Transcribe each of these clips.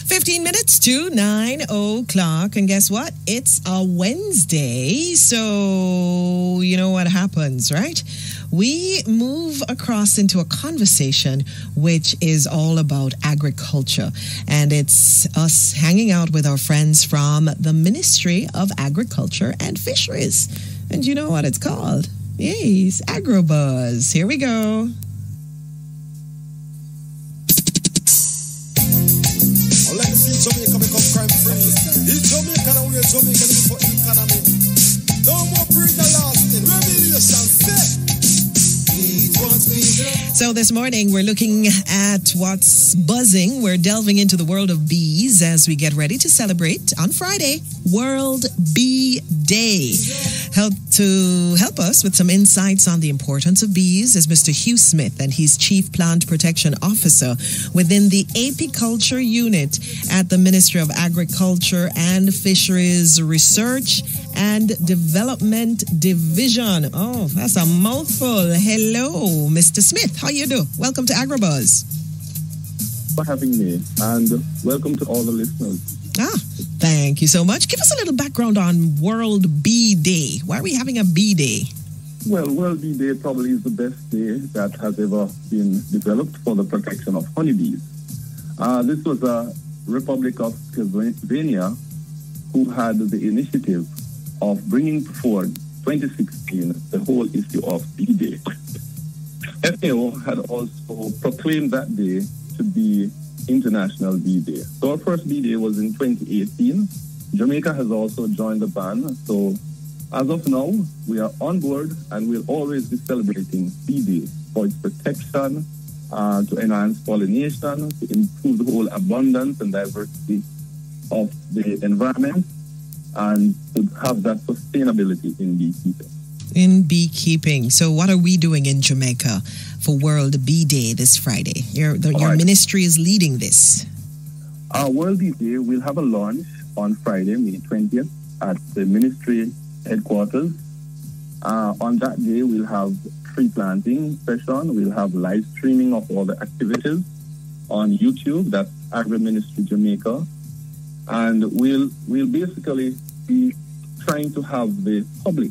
15 minutes to 9 o'clock. And guess what? It's a Wednesday. So you know what happens, right? We move across into a conversation which is all about agriculture. And it's us hanging out with our friends from the Ministry of Agriculture and Fisheries. And you know what it's called? Yes, AgroBuzz. Here we go. Jamaica become crime free. It's Jamaican and we're Jamaican for economy. No more brutal lasting. Revelation set. So this morning we're looking at what's buzzing. We're delving into the world of bees as we get ready to celebrate on Friday World Bee Day. To help us with some insights on the importance of bees is Mr. Hugh Smith, and he's Chief Plant Protection Officer within the Apiculture Unit at the Ministry of Agriculture and Fisheries Research and Development Division. Oh, that's a mouthful. Hello, Mr. Smith. How you do? Welcome to AgroBuzz. For having me, and welcome to all the listeners. Thank you so much. Give us a little background on World Bee Day. Why are we having a Bee Day? Well, World Bee Day probably is the best day that has ever been developed for the protection of honeybees. This was a Republic of Pennsylvania who had the initiative of bringing forward 2016 the whole issue of Bee Day. FAO had also proclaimed that day to be International Bee Day. So our first Bee Day was in 2018. Jamaica has also joined the band. So as of now, we are on board and we'll always be celebrating Bee Day for its protection, to enhance pollination, to improve the whole abundance and diversity of the environment, and to have that sustainability in beekeeping. In beekeeping. So what are we doing in Jamaica for World Bee Day this Friday? Your ministry is leading this. World Bee Day, we'll have a launch on Friday, May 20th, at the ministry headquarters. On that day, we'll have tree planting session. We'll have live streaming of all the activities on YouTube. That's Agri-Ministry Jamaica. And we'll basically be trying to have the public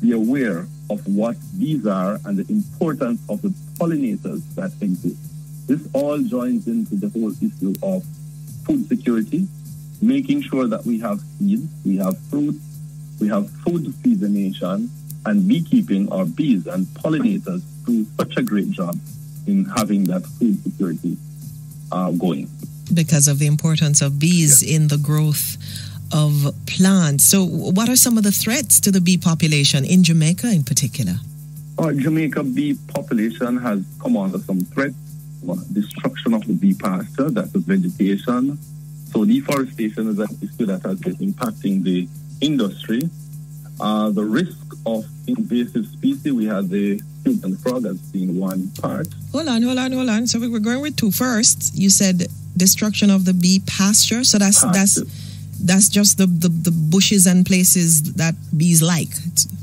be aware of what bees are and the importance of the pollinators that exist. This all joins into the whole issue of food security, making sure that we have seeds, we have fruit, we have food to feed the nation, and beekeeping our bees and pollinators do such a great job in having that food security going. Because of the importance of bees in the growth of plants. So what are some of the threats to the bee population in Jamaica in particular? Jamaica bee population has come under some threats. Destruction of the bee pasture, that's the vegetation. So deforestation is an issue that has been impacting the industry. The risk of invasive species, we have the Cuban frog as being one part. Hold on. So we were going with two. First, you said destruction of the bee pasture. So that's just the bushes and places that bees like.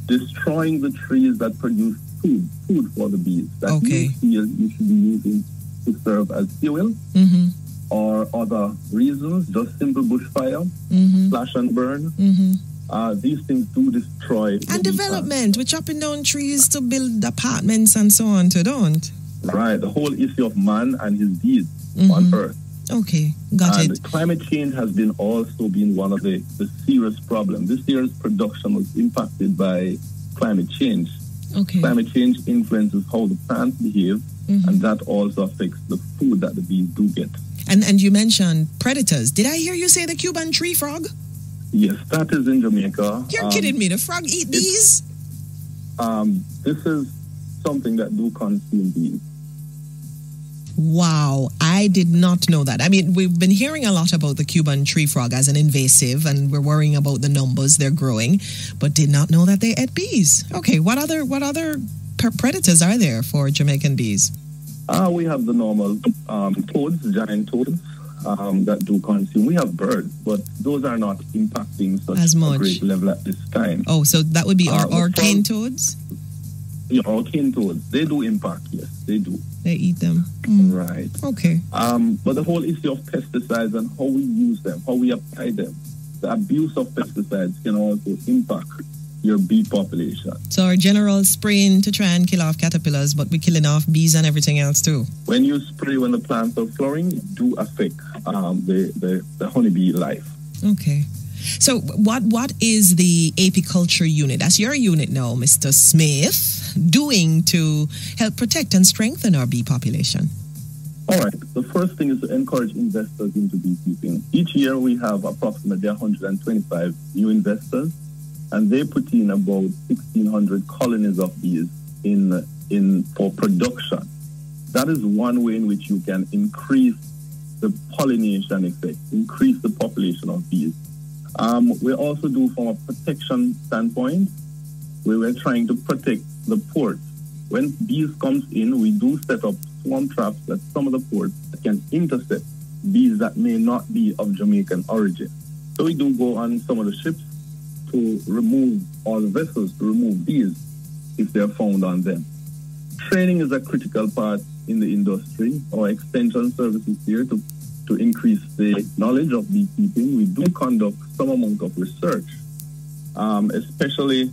Destroying the trees that produce food for the bees. That okay. You should be using to serve as fuel, or other reasons, just simple bushfire, slash and burn. These things do destroy. And development. We're chopping down trees to build apartments and so on, don't? Right. The whole issue of man and his deeds on Earth. Okay, got it. And climate change has been also been one of the serious problems. This year's production was impacted by climate change. Okay. Climate change influences how the plants behave, and that also affects the food that the bees do get. And you mentioned predators. Did I hear you say the Cuban tree frog? Yes, that is in Jamaica. You're kidding me. The frog eat bees? This is something that do consume bees. Wow, I did not know that. I mean, we've been hearing a lot about the Cuban tree frog as an invasive, and we're worrying about the numbers they're growing, but did not know that they ate bees. Okay, what other predators are there for Jamaican bees? We have the normal toads, giant toads that do consume. We have birds, but those are not impacting such as much. A great level at this time. Oh, so that would be our cane toads? Or cane toads, they do impact, yes, they do. They eat them. Right. Okay. But the whole issue of pesticides and how we use them, how we apply them, the abuse of pesticides can also impact your bee population. So our general spraying to try and kill off caterpillars, but we're killing off bees and everything else too. When you spray when the plants are flowering, it do affect the honeybee life. Okay. So what is the Apiculture Unit? That's your unit now, Mr. Smith, doing to help protect and strengthen our bee population? All right. The first thing is to encourage investors into beekeeping. Each year we have approximately 125 new investors, and they put in about 1,600 colonies of bees in for production. That is one way in which you can increase the pollination effect, increase the population of bees. We also do from a protection standpoint, where we're trying to protect the ports. When bees comes in, we do set up swarm traps at some of the ports that can intercept bees that may not be of Jamaican origin. So we do go on some of the ships to remove, or the vessels to remove bees if they're found on them. Training is a critical part in the industry. Our extension services here to increase the knowledge of beekeeping. We do conduct some amount of research, especially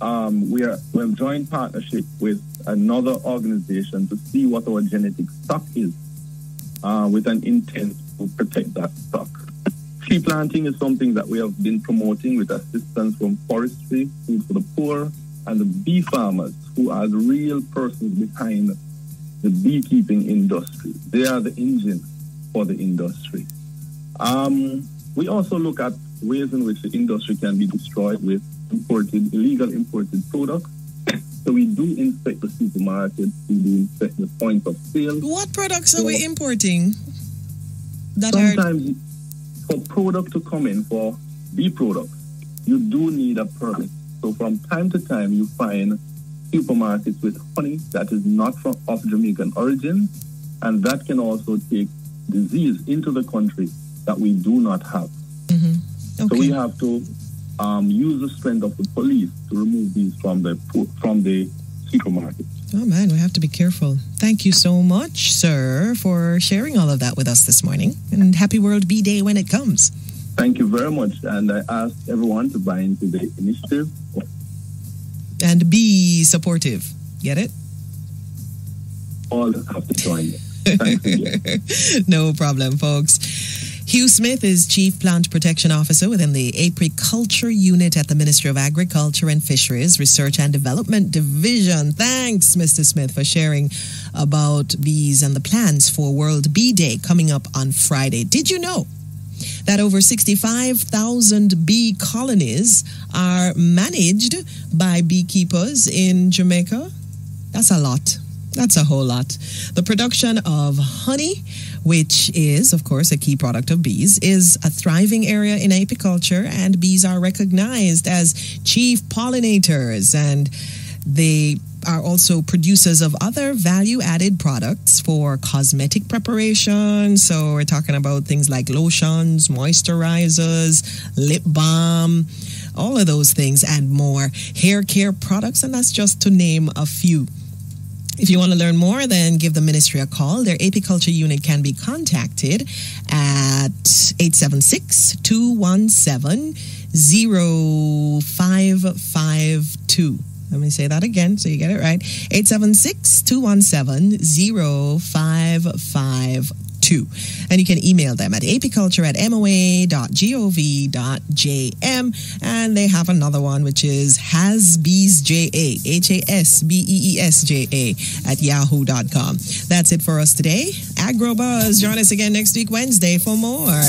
we're joint partnership with another organization to see what our genetic stock is, with an intent to protect that stock. Tree planting is something that we have been promoting with assistance from forestry, food for the poor, and the bee farmers, who are the real persons behind the beekeeping industry. They are the engine for the industry. We also look at ways in which the industry can be destroyed with illegal imported products. So we do inspect the supermarkets, we do inspect the points of sale. What products are we importing? Sometimes for product to come in, for bee products, you do need a permit. So from time to time, you find supermarkets with honey that is not of Jamaican origin, and that can also take disease into the country that we do not have. Mm-hmm. Okay. So we have to use the strength of the police to remove these from the supermarket. Oh man, we have to be careful. Thank you so much, sir, for sharing all of that with us this morning. And happy World Bee Day when it comes. Thank you very much. And I ask everyone to buy into the initiative. And be supportive. Get it? All have to join it. Thanks again. No problem, folks. Hugh Smith is Chief Plant Protection Officer within the Apiculture Unit at the Ministry of Agriculture and Fisheries Research and Development Division. Thanks, Mr. Smith, for sharing about bees and the plans for World Bee Day coming up on Friday. Did you know that over 65,000 bee colonies are managed by beekeepers in Jamaica? That's a lot. That's a whole lot. The production of honey, which is, of course, a key product of bees, is a thriving area in apiculture, and bees are recognized as chief pollinators, and they are also producers of other value-added products for cosmetic preparation. So we're talking about things like lotions, moisturizers, lip balm, all of those things and more. Hair care products, and that's just to name a few. If you want to learn more, then give the ministry a call. Their Apiculture Unit can be contacted at 876-217-0552. Let me say that again so you get it right. 876-217-0552. And you can email them at apiculture@moa.gov.jm. And they have another one, which is hasbeesja, HASBEESJA @yahoo.com. That's it for us today. AgroBuzz. Join us again next week, Wednesday, for more.